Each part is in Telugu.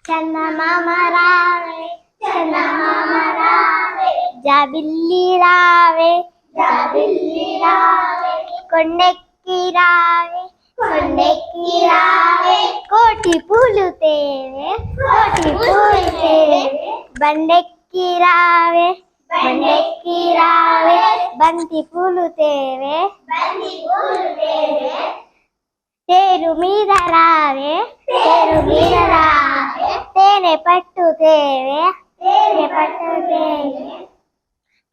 చందమామ రావే చందమామ రావే జాబిల్లి రావే జాబిల్లి రావే కొండెక్కి రావే కొండెక్కి రావే కోటి పూలు తేవే కోటి పూలు తేవే బండెక్కి రావే బండెక్కి రావే బంతి పూలు తేవే బంతి పూలు తేవే తేరు మీద రావే తేరు మీద రావే తేనె పట్టు తేవే తేనె పట్టు తేవే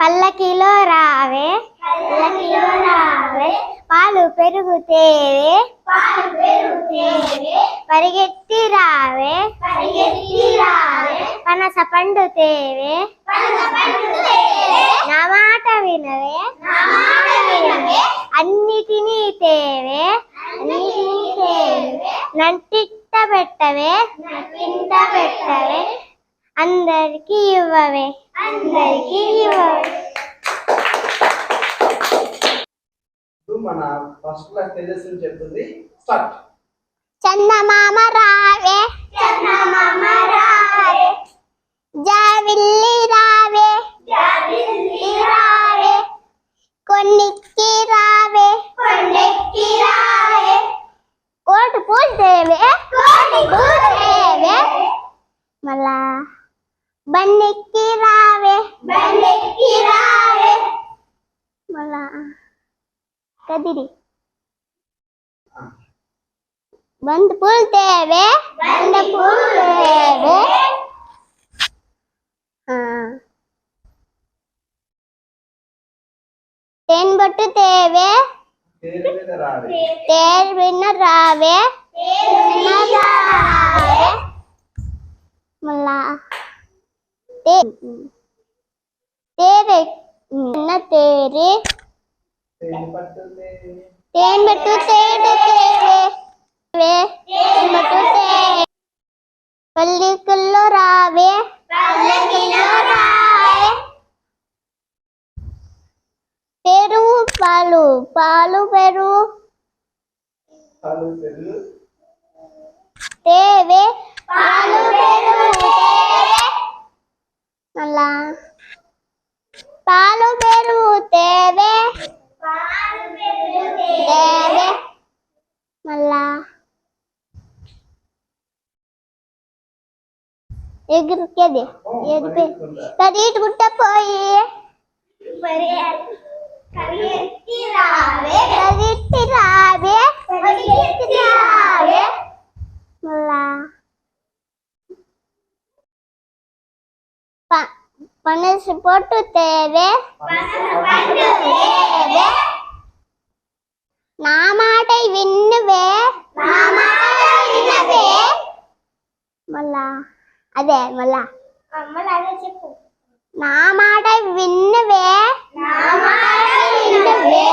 పల్లకిలో రావే పల్లకిలో రావే పాలు పెరుగు తేవే పాలు పెరుగు తేవే పరిగెత్తి రావే పరిగెత్తి రావే పనస పండు తేవే పనస పండు తేవే నా మాట వినవే నా మాట వినవే అన్నిటినీ తేవే అన్నిటినీ తేవే నంటిట్ట పెట్టవే నంటిట్ట పెట్టవే అందరికి ఇవ్వవే అందరికి ఇవ్వవే. మన ఫస్ట్ క్లాస్ తేజస్వి చెప్తుంది స్టార్ట్. చందమామ రావే చందమామ రావే జాబిల్లి రావే జాబిల్లి రావే కొండెక్కి రావే కొండెక్కి రావే కోటి పూలు తేవే కోటి పూలు తేవే మళ్ళా బండెక్కి రావే బండెక్కి రావే మళ్ళా కదిరి బంతి పూలు తేవే బంతి పూలు తేవే తేనె బొట్టు తేవే తేరు విన్న రావే మళ్ళా తేరే తేరి తేనె పట్టు తేడు తేవే పల్లికల్లో రావే పల్లకిలో రావే పెరుగు పాలు పాలు పెరుగు తేవే పాలు పెరుగు తేవే మళ్ళా పాలు పెరుగు తేవే తేవే మళ్ళా ఎగురుకేది ఎగిపే కరీటు గుట్ట పోయి కరీటి రావే కరీటి రావే కరీటి రావే మళ్ళా పనస పొట్టు తేవే తేవే నా మాట విన్నవే నా మాట విన్నవే మళ్ళా అదే మళ్ళా అదే చెప్పు నా మాట విన్నవే నా మాట విన్నవే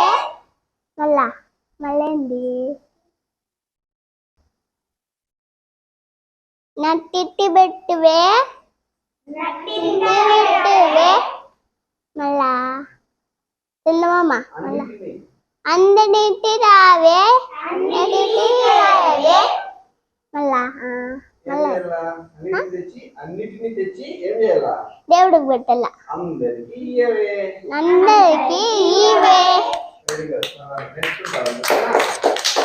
మళ్ళా మళ్ళేంది నట్టిట్టి పెట్టువే నట్టిట్టి పెట్టువే మళ్ళా తిన్నవమ్మ మళ్ళా అందరిటి రావే అందరిటి రావే మళ్ళా అన్నిటిని తెచ్చి ఏం చేయాలా దేవుడికి పెట్టాల అందరికి ఇయ్యవే అందరికి ఇవే. Very good. నెక్స్ట్